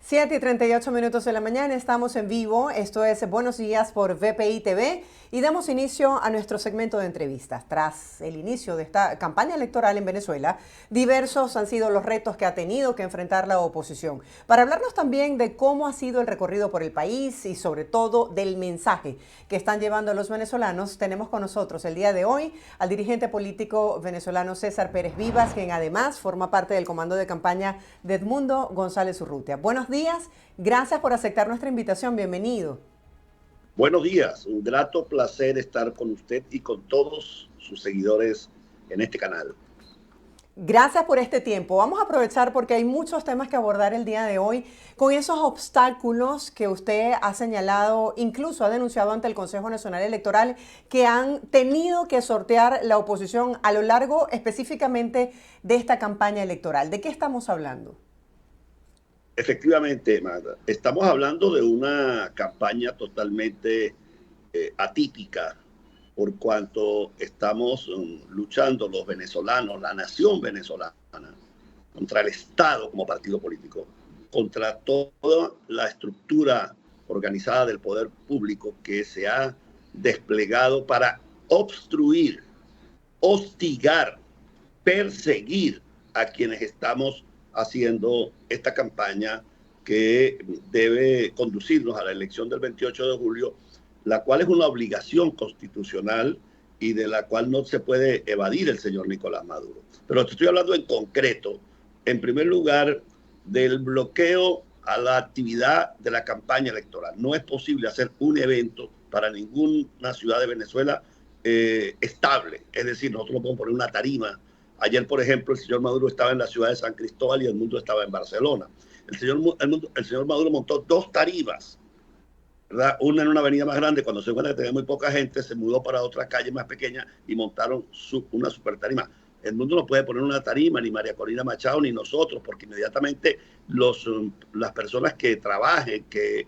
7:38 de la mañana, estamos en vivo. Esto es Buenos Días por VPI TV y damos inicio a nuestro segmento de entrevistas. Tras el inicio de esta campaña electoral en Venezuela, diversos han sido los retos que ha tenido que enfrentar la oposición. Para hablarnos también de cómo ha sido el recorrido por el país y sobre todo del mensaje que están llevando los venezolanos, tenemos con nosotros el día de hoy al dirigente político venezolano César Pérez Vivas, quien además forma parte del comando de campaña de Edmundo González Urrutia. Buenos días, gracias por aceptar nuestra invitación, bienvenido. Buenos días, un grato placer estar con usted y con todos sus seguidores en este canal. Gracias por este tiempo. Vamos a aprovechar porque hay muchos temas que abordar el día de hoy con esos obstáculos que usted ha señalado, incluso ha denunciado ante el Consejo Nacional Electoral, que han tenido que sortear la oposición a lo largo específicamente de esta campaña electoral. ¿De qué estamos hablando? Efectivamente, Magda, estamos hablando de una campaña totalmente atípica por cuanto estamos luchando los venezolanos, la nación venezolana, contra el Estado como partido político, contra toda la estructura organizada del poder público que se ha desplegado para obstruir, hostigar, perseguir a quienes estamos haciendo esta campaña que debe conducirnos a la elección del 28 de julio, la cual es una obligación constitucional y de la cual no se puede evadir el señor Nicolás Maduro. Pero te estoy hablando en concreto, en primer lugar, del bloqueo a la actividad de la campaña electoral. No es posible hacer un evento para ninguna ciudad de Venezuela estable. Es decir, nosotros no podemos poner una tarima. Ayer, por ejemplo, el señor Maduro estaba en la ciudad de San Cristóbal y Edmundo estaba en Barcelona. El señor Maduro montó dos tarimas, ¿verdad? Una en una avenida más grande, cuando se encuentra que tenía muy poca gente, se mudó para otra calle más pequeña y montaron una super tarima. El mundo no puede poner una tarima, ni María Corina Machado, ni nosotros, porque inmediatamente las personas que trabajen, que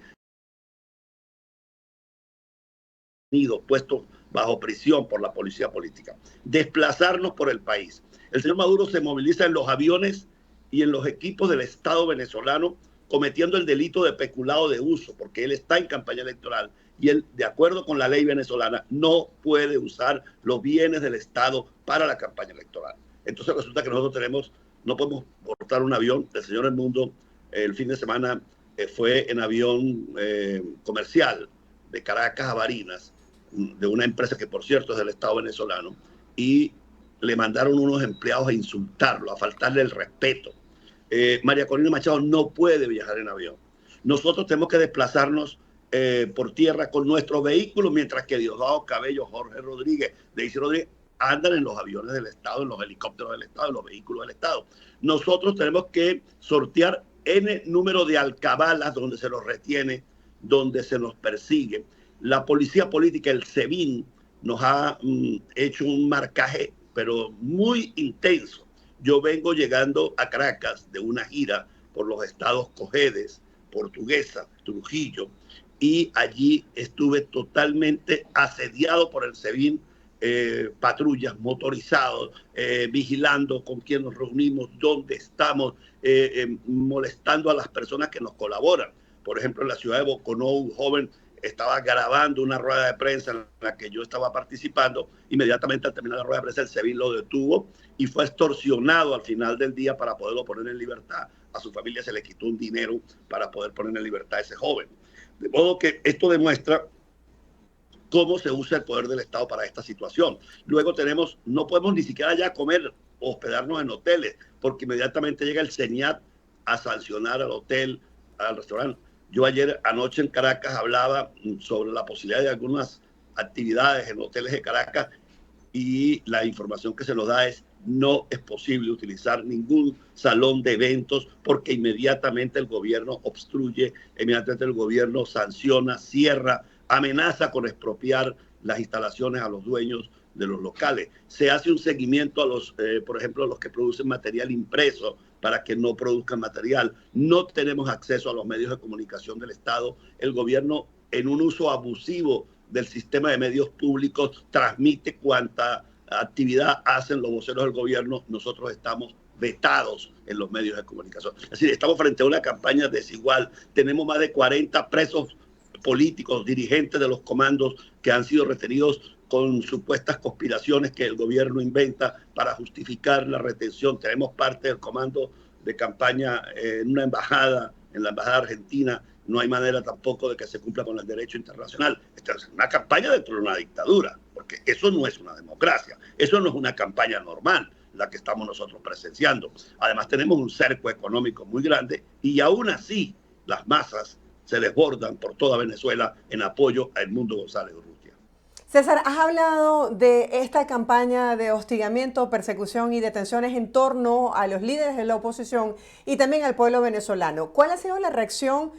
puestos bajo prisión por la policía política, desplazarnos por el país. El señor Maduro se moviliza en los aviones y en los equipos del Estado venezolano cometiendo el delito de peculado de uso, porque él está en campaña electoral y él, de acuerdo con la ley venezolana, no puede usar los bienes del Estado para la campaña electoral. Entonces resulta que nosotros no podemos portar un avión. El señor Edmundo el fin de semana fue en avión comercial de Caracas a Barinas, de una empresa que por cierto es del Estado venezolano, y le mandaron unos empleados a insultarlo, a faltarle el respeto. María Corina Machado no puede viajar en avión. Nosotros tenemos que desplazarnos por tierra con nuestros vehículos, mientras que Diosdado Cabello, Jorge Rodríguez, Deisy Rodríguez andan en los aviones del Estado, en los helicópteros del Estado, en los vehículos del Estado. Nosotros tenemos que sortear N número de alcabalas donde se nos retiene, donde se nos persigue. La policía política, el SEBIN, nos ha hecho un marcaje, pero muy intenso. Yo vengo llegando a Caracas de una gira por los estados Cojedes, Portuguesa, Trujillo, y allí estuve totalmente asediado por el SEBIN, patrullas motorizados, vigilando con quién nos reunimos, dónde estamos, molestando a las personas que nos colaboran. Por ejemplo, en la ciudad de Boconó, un joven estaba grabando una rueda de prensa en la que yo estaba participando. Inmediatamente al terminar la rueda de prensa, el SEBIN lo detuvo y fue extorsionado al final del día para poderlo poner en libertad. A su familia se le quitó un dinero para poder poner en libertad a ese joven. De modo que esto demuestra cómo se usa el poder del Estado para esta situación. Luego no podemos ni siquiera ya comer o hospedarnos en hoteles, porque inmediatamente llega el CENIAT a sancionar al hotel, al restaurante. Yo anoche en Caracas hablaba sobre la posibilidad de algunas actividades en hoteles de Caracas y la información que se nos da es: no es posible utilizar ningún salón de eventos porque inmediatamente el gobierno obstruye, inmediatamente el gobierno sanciona, cierra, amenaza con expropiar las instalaciones a los dueños de los locales. Se hace un seguimiento a por ejemplo, a los que producen material impreso para que no produzcan material. No tenemos acceso a los medios de comunicación del Estado. El gobierno, en un uso abusivo del sistema de medios públicos, transmite cuánta actividad hacen los voceros del gobierno. Nosotros estamos vetados en los medios de comunicación. Es decir, estamos frente a una campaña desigual. Tenemos más de 40 presos políticos, dirigentes de los comandos que han sido retenidos con supuestas conspiraciones que el gobierno inventa para justificar la retención. Tenemos parte del comando de campaña en una embajada, en la embajada argentina. No hay manera tampoco de que se cumpla con el derecho internacional. Esta es una campaña dentro de una dictadura, porque eso no es una democracia, eso no es una campaña normal la que estamos nosotros presenciando. Además tenemos un cerco económico muy grande y aún así las masas se desbordan por toda Venezuela en apoyo a Edmundo González Urrutia. César, has hablado de esta campaña de hostigamiento, persecución y detenciones en torno a los líderes de la oposición y también al pueblo venezolano. ¿Cuál ha sido la reacción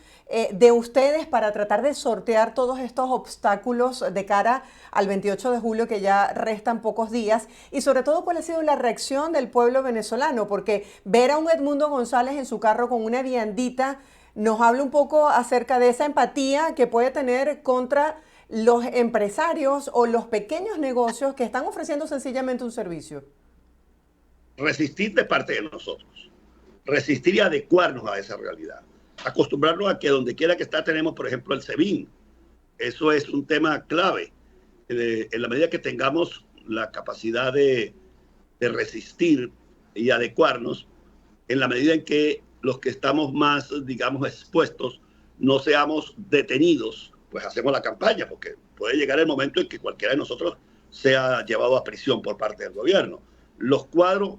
de ustedes para tratar de sortear todos estos obstáculos de cara al 28 de julio, que ya restan pocos días? Y sobre todo, ¿cuál ha sido la reacción del pueblo venezolano? Porque ver a un Edmundo González en su carro con una viandita nos habla un poco acerca de esa empatía que puede tener contra los empresarios o los pequeños negocios que están ofreciendo sencillamente un servicio. Resistir de parte de nosotros, resistir y adecuarnos a esa realidad, acostumbrarnos a que donde quiera que está tenemos, por ejemplo, el SEBIN. Eso es un tema clave. En la medida que tengamos la capacidad de resistir y adecuarnos, en la medida en que los que estamos más, digamos, expuestos no seamos detenidos, pues hacemos la campaña, porque puede llegar el momento en que cualquiera de nosotros sea llevado a prisión por parte del gobierno. Los cuadros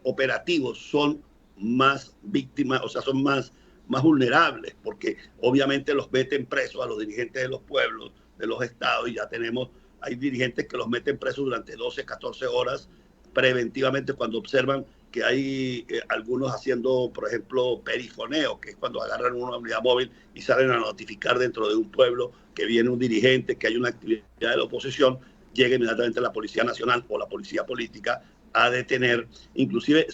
operativos son más víctimas, o sea, son más vulnerables, porque obviamente los meten presos a los dirigentes de los pueblos, de los estados, y ya hay dirigentes que los meten presos durante 12, 14 horas preventivamente cuando observan que hay algunos haciendo, por ejemplo, perifoneo, que es cuando agarran una unidad móvil y salen a notificar dentro de un pueblo que viene un dirigente, que hay una actividad de la oposición, llega inmediatamente la Policía Nacional o la Policía Política a detener. Inclusive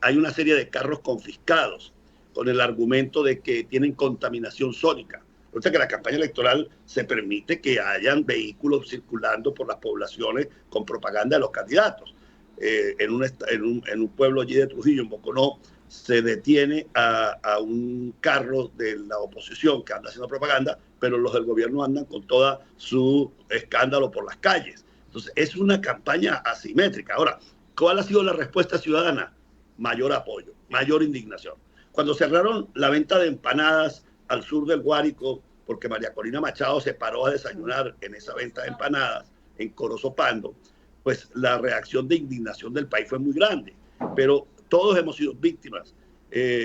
hay una serie de carros confiscados con el argumento de que tienen contaminación sónica. O sea que la campaña electoral se permite que hayan vehículos circulando por las poblaciones con propaganda de los candidatos. En un pueblo allí de Trujillo, en Boconó, se detiene a un carro de la oposición que anda haciendo propaganda, pero los del gobierno andan con toda su escándalo por las calles. Entonces, es una campaña asimétrica. Ahora, ¿cuál ha sido la respuesta ciudadana? Mayor apoyo, mayor indignación. Cuando cerraron la venta de empanadas al sur del Guárico, porque María Corina Machado se paró a desayunar en esa venta de empanadas en Corozo Pando, pues la reacción de indignación del país fue muy grande. Pero todos hemos sido víctimas,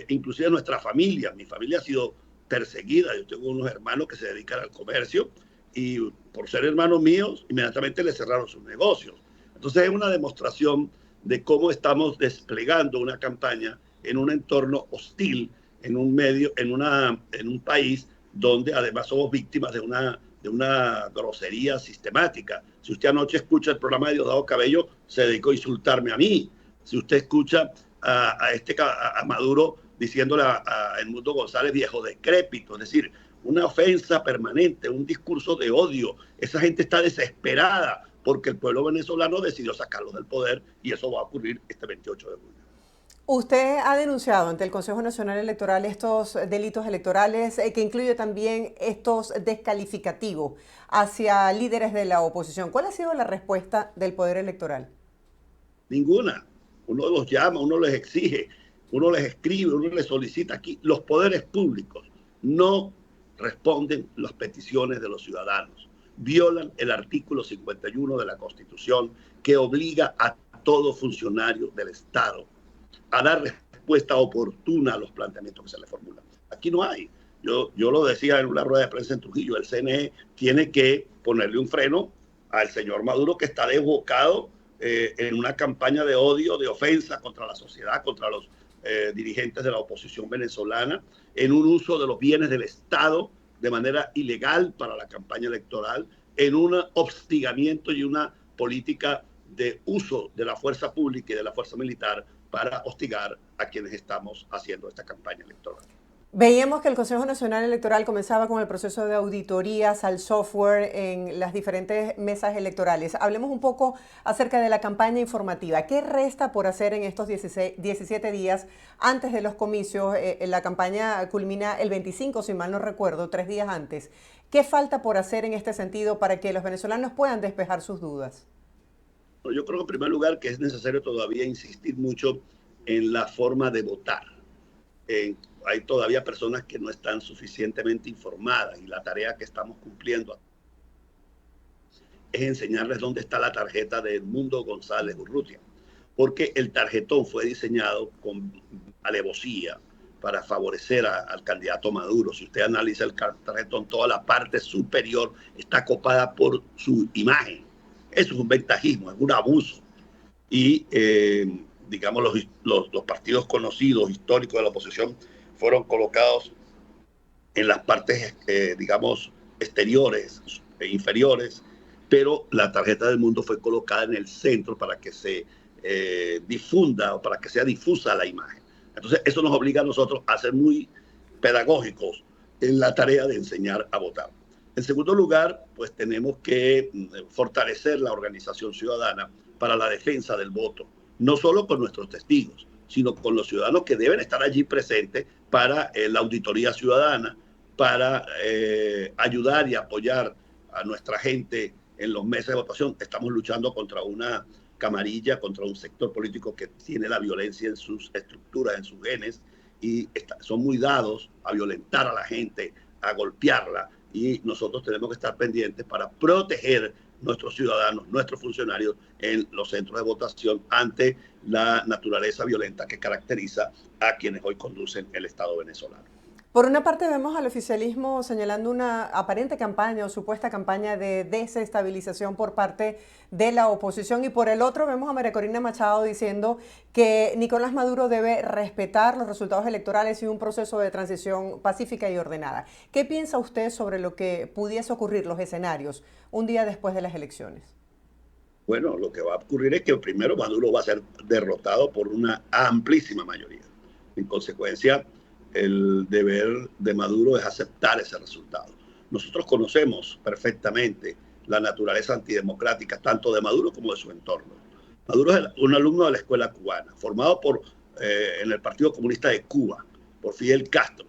inclusive nuestra familia. Mi familia ha sido perseguida. Yo tengo unos hermanos que se dedican al comercio y por ser hermanos míos, inmediatamente les cerraron sus negocios. Entonces es una demostración de cómo estamos desplegando una campaña en un entorno hostil, en un país donde además somos víctimas de una grosería sistemática. Si usted anoche escucha el programa de Diosdado Cabello, se dedicó a insultarme a mí. Si usted escucha a Maduro diciéndole a Edmundo González viejo decrépito, es decir, una ofensa permanente, un discurso de odio. Esa gente está desesperada porque el pueblo venezolano decidió sacarlos del poder y eso va a ocurrir este 28 de julio. Usted ha denunciado ante el Consejo Nacional Electoral estos delitos electorales que incluye también estos descalificativos hacia líderes de la oposición. ¿Cuál ha sido la respuesta del Poder Electoral? Ninguna. Uno los llama, uno les exige, uno les escribe, uno les solicita. Aquí los poderes públicos no responden las peticiones de los ciudadanos. Violan el artículo 51 de la Constitución que obliga a todo funcionario del Estado a dar respuesta oportuna a los planteamientos que se le formulan. Aquí no hay. Yo lo decía en una rueda de prensa en Trujillo, el CNE tiene que ponerle un freno al señor Maduro, que está desbocado en una campaña de odio, de ofensa contra la sociedad, contra los dirigentes de la oposición venezolana, en un uso de los bienes del Estado de manera ilegal para la campaña electoral, en un hostigamiento y una política de uso de la fuerza pública y de la fuerza militar para hostigar a quienes estamos haciendo esta campaña electoral. Veíamos que el Consejo Nacional Electoral comenzaba con el proceso de auditorías al software en las diferentes mesas electorales. Hablemos un poco acerca de la campaña informativa. ¿Qué resta por hacer en estos 17 días antes de los comicios? La campaña culmina el 25, si mal no recuerdo, 3 días antes. ¿Qué falta por hacer en este sentido para que los venezolanos puedan despejar sus dudas? Yo creo en primer lugar que es necesario todavía insistir mucho en la forma de votar. Hay todavía personas que no están suficientemente informadas y la tarea que estamos cumpliendo es enseñarles dónde está la tarjeta de Edmundo González Urrutia, porque el tarjetón fue diseñado con alevosía para favorecer al candidato Maduro. Si usted analiza el tarjetón, toda la parte superior está copada por su imagen. Eso es un ventajismo, es un abuso. Y digamos, los partidos conocidos, históricos de la oposición, fueron colocados en las partes, digamos, exteriores e inferiores, pero la tarjeta del mundo fue colocada en el centro para que se difunda o para que sea difusa la imagen. Entonces, eso nos obliga a nosotros a ser muy pedagógicos en la tarea de enseñar a votar. En segundo lugar, pues tenemos que fortalecer la organización ciudadana para la defensa del voto, no solo con nuestros testigos, sino con los ciudadanos que deben estar allí presentes para la auditoría ciudadana, para ayudar y apoyar a nuestra gente en los meses de votación. Estamos luchando contra una camarilla, contra un sector político que tiene la violencia en sus estructuras, en sus genes, y son muy dados a violentar a la gente, a golpearla, y nosotros tenemos que estar pendientes para proteger nuestros ciudadanos, nuestros funcionarios en los centros de votación ante la naturaleza violenta que caracteriza a quienes hoy conducen el Estado venezolano. Por una parte vemos al oficialismo señalando una aparente campaña o supuesta campaña de desestabilización por parte de la oposición y por el otro vemos a María Corina Machado diciendo que Nicolás Maduro debe respetar los resultados electorales y un proceso de transición pacífica y ordenada. ¿Qué piensa usted sobre lo que pudiese ocurrir, los escenarios, un día después de las elecciones? Bueno, lo que va a ocurrir es que primero Maduro va a ser derrotado por una amplísima mayoría. En consecuencia, el deber de Maduro es aceptar ese resultado. Nosotros conocemos perfectamente la naturaleza antidemocrática tanto de Maduro como de su entorno. Maduro es un alumno de la escuela cubana, formado en el Partido Comunista de Cuba, por Fidel Castro.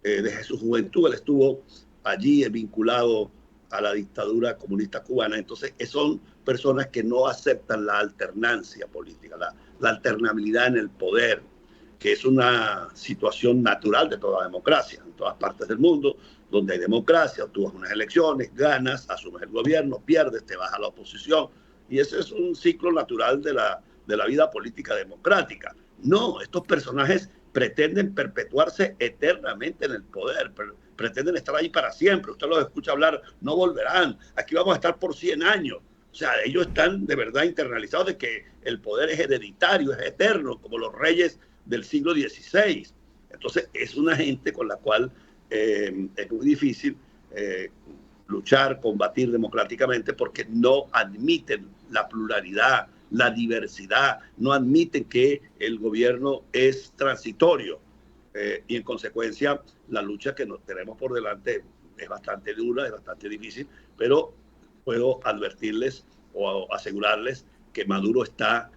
Desde su juventud él estuvo allí vinculado a la dictadura comunista cubana. Entonces son personas que no aceptan la alternancia política, la alternabilidad en el poder, que es una situación natural de toda democracia. En todas partes del mundo, donde hay democracia, tú vas a unas elecciones, ganas, asumes el gobierno, pierdes, te vas a la oposición. Y ese es un ciclo natural de la vida política democrática. No, estos personajes pretenden perpetuarse eternamente en el poder, pretenden estar ahí para siempre. Usted los escucha hablar, no volverán, aquí vamos a estar por 100 años. O sea, ellos están de verdad internalizados de que el poder es hereditario, es eterno, como los reyes del siglo XVI. Entonces, es una gente con la cual es muy difícil luchar, combatir democráticamente, porque no admiten la pluralidad, la diversidad, no admiten que el gobierno es transitorio. Y en consecuencia, la lucha que nos tenemos por delante es bastante dura, es bastante difícil, pero puedo advertirles o asegurarles que Maduro está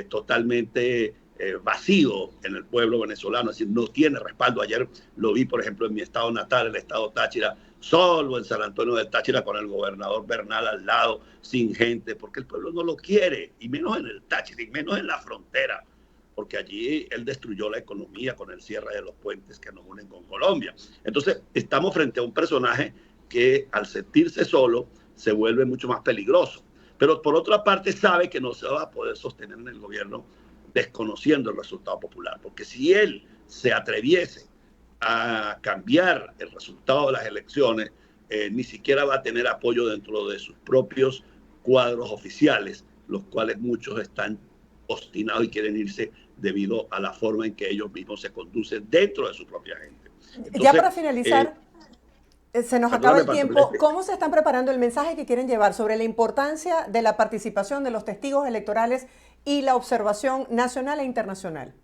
totalmente vacío en el pueblo venezolano, es decir, no tiene respaldo. Ayer lo vi, por ejemplo, en mi estado natal, el estado Táchira, solo en San Antonio del Táchira, con el gobernador Bernal al lado, sin gente, porque el pueblo no lo quiere, y menos en el Táchira, y menos en la frontera, porque allí él destruyó la economía con el cierre de los puentes que nos unen con Colombia. Entonces, estamos frente a un personaje que al sentirse solo se vuelve mucho más peligroso. Pero por otra parte sabe que no se va a poder sostener en el gobierno desconociendo el resultado popular, porque si él se atreviese a cambiar el resultado de las elecciones, ni siquiera va a tener apoyo dentro de sus propios cuadros oficiales, los cuales muchos están obstinados y quieren irse debido a la forma en que ellos mismos se conducen dentro de su propia gente. Entonces, ya para finalizar, se nos acaba el tiempo. ¿Cómo se están preparando el mensaje que quieren llevar sobre la importancia de la participación de los testigos electorales y la observación nacional e internacional?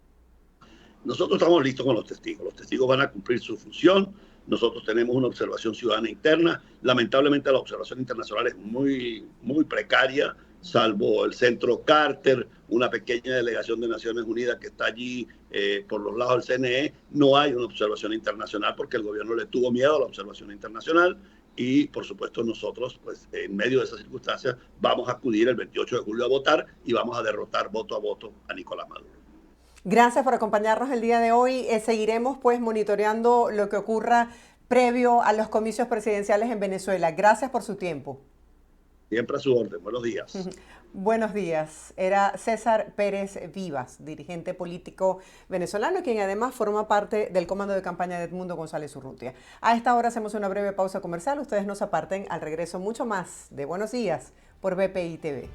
Nosotros estamos listos con los testigos. Los testigos van a cumplir su función. Nosotros tenemos una observación ciudadana interna. Lamentablemente la observación internacional es muy precaria, salvo el centro Carter, una pequeña delegación de Naciones Unidas que está allí por los lados del CNE. No hay una observación internacional porque el gobierno le tuvo miedo a la observación internacional. Y, por supuesto, nosotros, pues, en medio de esas circunstancias, vamos a acudir el 28 de julio a votar y vamos a derrotar voto a voto a Nicolás Maduro. Gracias por acompañarnos el día de hoy. Seguiremos pues monitoreando lo que ocurra previo a los comicios presidenciales en Venezuela. Gracias por su tiempo. Siempre a su orden. Buenos días. Buenos días. Era César Pérez Vivas, dirigente político venezolano, quien además forma parte del comando de campaña de Edmundo González Urrutia. A esta hora hacemos una breve pausa comercial. Ustedes no se aparten. Al regreso mucho más de Buenos Días por BPI TV.